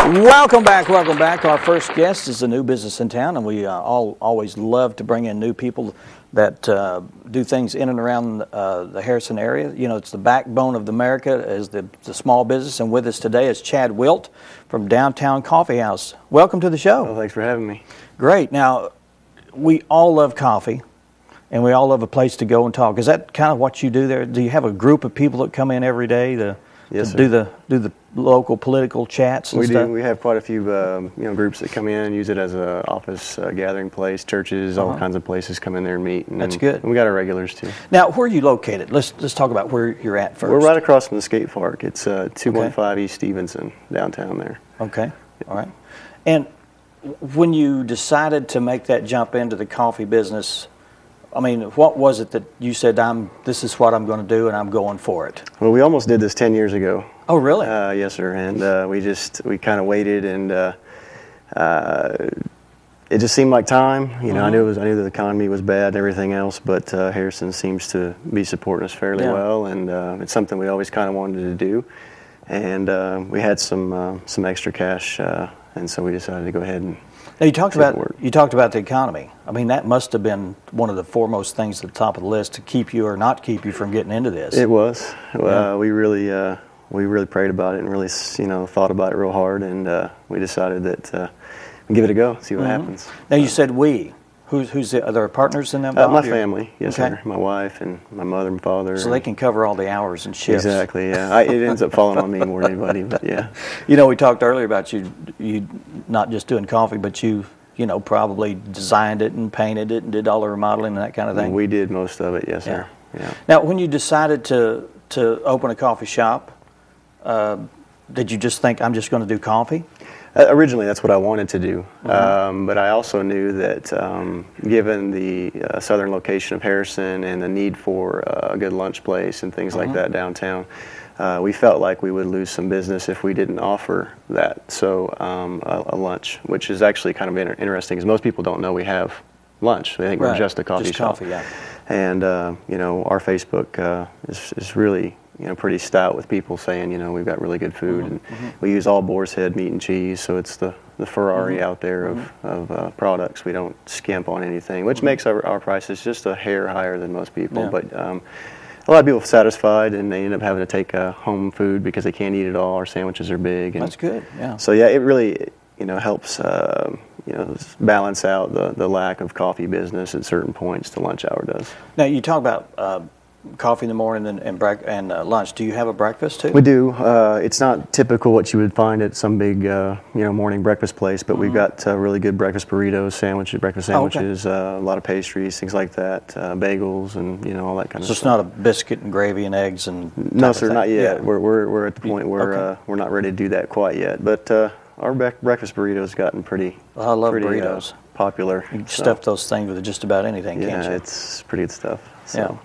Welcome back, welcome back. Our first guest is a new business in town, and we always love to bring in new people that do things in and around the Harrison area. You know, it's the backbone of America is the small business, and with us today is Chad Wilt from Downtown Coffee House. Welcome to the show. Well, thanks for having me. Great. Now, we all love coffee, and we all love a place to go and talk. Is that kind of what you do there? Do you have a group of people that come in every day to do the local political chats and stuff? We do. We have quite a few groups that come in and use it as an office gathering place. Churches, all kinds of places come in there and meet. And That's good. And we got our regulars too. Now, where are you located? Let's talk about where you're at first. We're right across from the skate park. It's 215 East Stevenson downtown there. Okay. All right. And when you decided to make that jump into the coffee business, I mean, what was it that you said, this is what I'm going to do and I'm going for it? Well, we almost did this 10 years ago. Oh, really? Yes, sir. And we kind of waited, and it just seemed like time. You know, I knew the economy was bad and everything else, but Harrison seems to be supporting us fairly well, and it's something we always kind of wanted to do. And we had some extra cash, and so we decided to go ahead and. Now, you talked about the economy. I mean, that must have been one of the foremost things at the top of the list to keep you or not keep you from getting into this. It was. We really prayed about it and really thought about it real hard, and we decided that we'd give it a go, see what happens. Now, you said we. Who's the other partners in that? My family, yes, sir. My wife and my mother and father. So they can cover all the hours and shifts. Exactly. Yeah. It ends up falling on me more than anybody. But yeah. You know, we talked earlier about you not just doing coffee, but you probably designed it and painted it and did all the remodeling and that kind of thing. We did most of it. Yes, sir. Yeah. Now, when you decided to open a coffee shop, did you just think, I'm just going to do coffee? Originally, that's what I wanted to do, but I also knew that given the southern location of Harrison and the need for a good lunch place and things like that downtown, we felt like we would lose some business if we didn't offer that. So a lunch, which is actually kind of interesting, because most people don't know we have lunch. They think we're just a coffee shop. Coffee, yeah. And our Facebook is really pretty stout with people saying, we've got really good food, and we use all boar's head meat and cheese, so it's the Ferrari out there of products. We don't skimp on anything, which makes our prices just a hair higher than most people. Yeah. But a lot of people are satisfied, and they end up having to take home food because they can't eat it all. Our sandwiches are big. And that's good, yeah. So yeah, it really helps balance out the lack of coffee business at certain points the lunch hour does. Now, you talk about coffee in the morning and lunch. Do you have a breakfast too? We do. It's not typical what you would find at some big morning breakfast place, but we've got really good breakfast burritos, breakfast sandwiches, a lot of pastries, things like that, bagels, and all that kind of stuff. So it's not a biscuit and gravy and eggs and no, sir, not yet. Yeah. We're at the point where we're not ready to do that quite yet, but our breakfast burritos gotten pretty. I love burritos. Popular. You can stuff those things with just about anything, can't you? Yeah, it's pretty good stuff. So.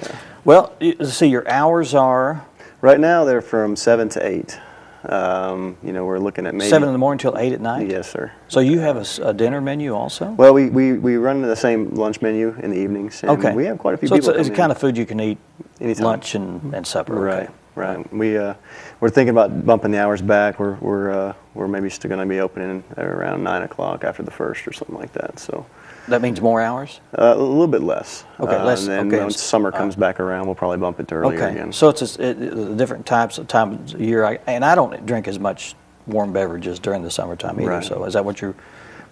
Yeah. Well, let's see, your hours are? Right now they're from 7 to 8. We're looking at maybe 7 in the morning till 8 at night? Yes, sir. So you have a dinner menu also? Well, we run the same lunch menu in the evenings. And we have quite a few people. So it's the kind of food you can eat anytime. Lunch and supper. Right. Okay. Right. We're thinking about bumping the hours back. We're maybe still going to be opening at around 9 o'clock after the first or something like that. So. That means more hours? A little bit less. Okay, less. And then once summer comes back around, we'll probably bump it to earlier again. So it's different times of year. And I don't drink as much warm beverages during the summertime either. Right. So is that what you're?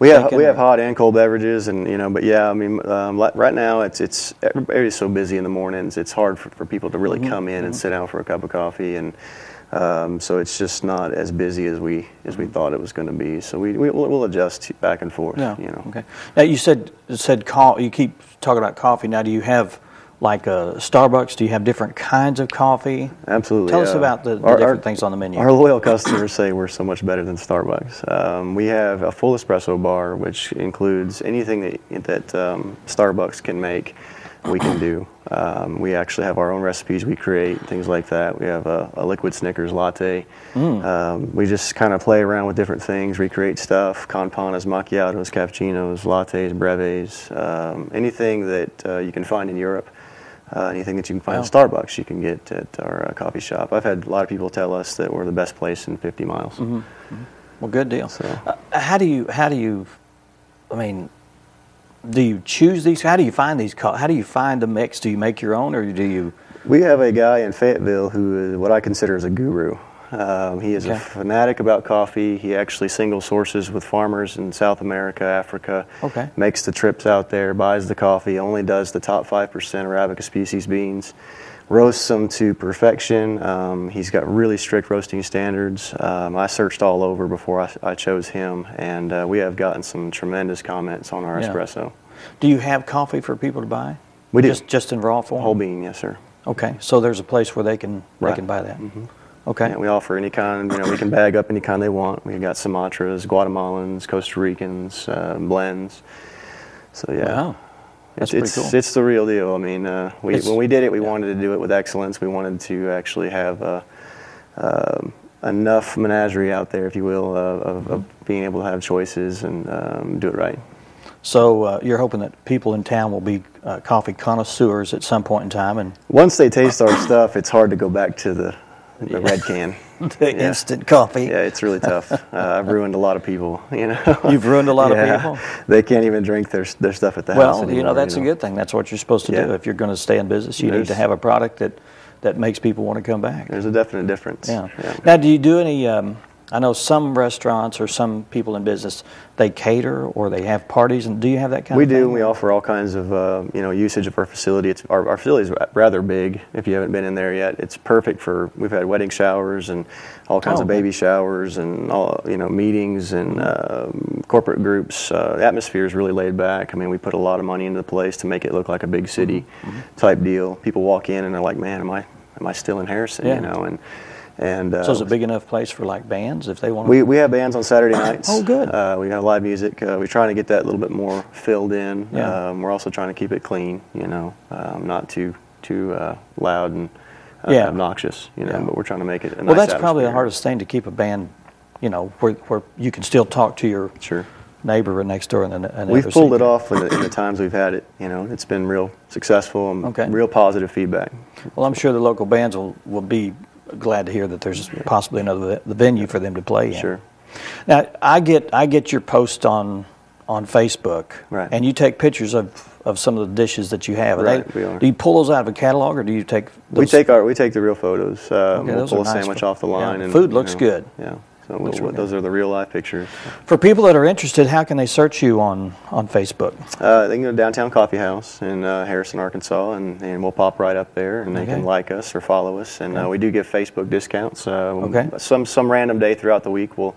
We have hot and cold beverages, and but yeah, I mean, right now it's everybody's so busy in the mornings. It's hard for people to really come in and sit down for a cup of coffee, and so it's just not as busy as we thought it was going to be. So we'll adjust back and forth. Yeah. Okay. Now you said you keep talking about coffee. Now, do you have like Starbucks? Do you have different kinds of coffee? Absolutely. Tell us about the different things on the menu. Our loyal customers say we're so much better than Starbucks. We have a full espresso bar, which includes anything that Starbucks can make. We can do. We actually have our own recipes we create, things like that. We have a liquid Snickers latte. We just kind of play around with different things, recreate stuff, con panas, macchiatos, cappuccinos, lattes, brevets, anything that you can find in Europe. Anything that you can find at Starbucks, you can get at our coffee shop. I've had a lot of people tell us that we're the best place in 50 miles. Well, good deal. So. How do you, I mean, do you choose these? How do you find these? How do you find the mix? Do you make your own, or do you? We have a guy in Fayetteville who is what I consider as a guru. He is a fanatic about coffee. He actually single sources with farmers in South America, Africa. Okay. Makes the trips out there, buys the coffee, only does the top 5% Arabica species beans, roasts them to perfection. He's got really strict roasting standards. I searched all over before I chose him, and we have gotten some tremendous comments on our espresso. Do you have coffee for people to buy? We do. Just in raw form? Whole bean, yes, sir. Okay, so there's a place where they can buy that. Mm-hmm. Okay. Yeah, we offer any kind, we can bag up any kind they want. We've got Sumatras, Guatemalans, Costa Ricans, blends. So yeah. Wow. That's pretty cool. It's the real deal. I mean, when we did it, we wanted to do it with excellence. We wanted to actually have enough menagerie out there, if you will, of being able to have choices and do it right. So you're hoping that people in town will be coffee connoisseurs at some point in time, and once they taste our stuff, it's hard to go back to the red can. The instant coffee. Yeah, it's really tough. I've ruined a lot of people, you know. You've ruined a lot of people? They can't even drink their stuff at the house anymore. Well, you know, that's a good thing. That's what you're supposed to do. If you're going to stay in business, you need to have a product that makes people want to come back. There's a definite difference. Yeah. Now, do you do any, I know some restaurants or some people in business, they cater or they have parties, and do you have that kind of thing? We do. We offer all kinds of, usage of our facility. Our facility is rather big, if you haven't been in there yet. It's perfect for, we've had wedding showers and all kinds of baby showers and all, meetings and corporate groups. The atmosphere is really laid back. I mean, we put a lot of money into the place to make it look like a big city type deal. People walk in and they're like, man, am I still in Harrison, you know? So is it a big enough place for like bands if they want to? We have bands on Saturday nights. Oh, good. We have live music. We're trying to get that a little bit more filled in. Yeah. We're also trying to keep it clean, not too loud and obnoxious, but we're trying to make it a nice that's probably the atmosphere. hardest thing, to keep a band, where you can still talk to your neighbor next door. And we've pulled it off in the times we've had it. It's been real successful and real positive feedback. Well, I'm sure the local bands will be glad to hear that there's possibly another venue for them to play in. Sure. Now, I get your post on Facebook, and you take pictures of some of the dishes that you have. Right, we are. Do you pull those out of a catalog, or do you take those? We take the real photos. We'll pull a sandwich off the line. And food looks good. Yeah. So those are the real life pictures. For people that are interested, how can they search you on Facebook? They can go to Downtown Coffee House in Harrison, Arkansas, and we'll pop right up there, and they can like us or follow us. And we do give Facebook discounts. Some random day throughout the week, we'll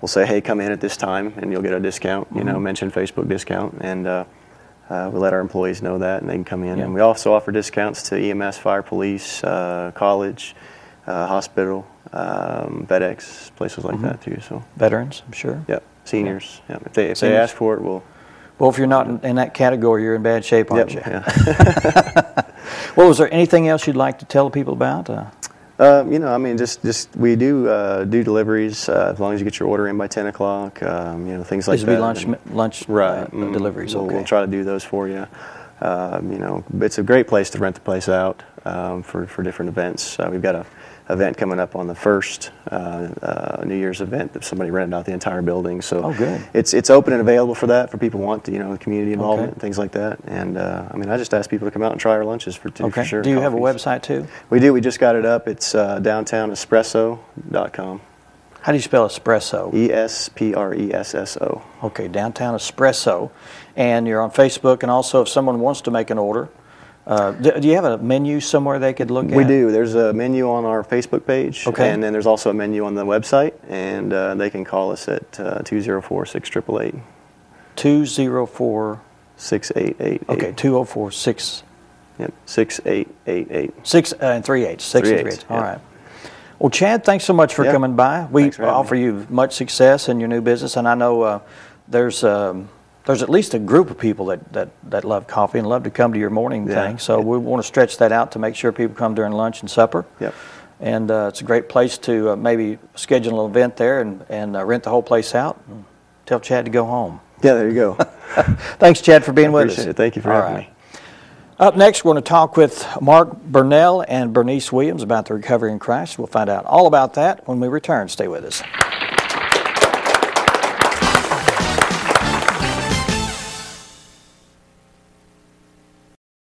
say, hey, come in at this time, and you'll get a discount. Mention Facebook discount, and we let our employees know that, and they can come in. And we also offer discounts to EMS, fire, police, college, hospital. FedEx, places like that too. So veterans, I'm sure. Yep, seniors. Yeah. If they ask for it, we'll. Well, if you're not in that category, you're in bad shape, aren't you? Yeah. Well, was there anything else you'd like to tell people about? Just we do deliveries as long as you get your order in by 10 o'clock. Things like that. These would be lunch deliveries. We'll try to do those for you. It's a great place to rent the place out for different events. We've got a event coming up on the 1st, New Year's event that somebody rented out the entire building. So it's open and available for that, for people who want the community involvement and things like that. And I just ask people to come out and try our lunches for sure. Do you have a website too? We do. We just got it up. It's downtownespresso.com. How do you spell espresso? ESPRESSO. Okay, Downtown Espresso. And you're on Facebook, and also if someone wants to make an order, do you have a menu somewhere they could look at? We do. There's a menu on our Facebook page, and then there's also a menu on the website, and they can call us at 204-6888. 204-6888. Okay, 204-6. Yep, 6888. 6 and 3 8. 6 and 3 8. All right. Well, Chad, thanks so much for coming by. We offer you much success in your new business, and I know there's at least a group of people that love coffee and love to come to your morning thing. So we want to stretch that out to make sure people come during lunch and supper. Yep. And it's a great place to maybe schedule an event there and rent the whole place out and tell Chad to go home. Yeah, there you go. Thanks, Chad, for being with us. Appreciate it. Thank you for having me. Up next, we're going to talk with Mark Burnell and Bernice Williams about the recovery in Christ. We'll find out all about that when we return. Stay with us.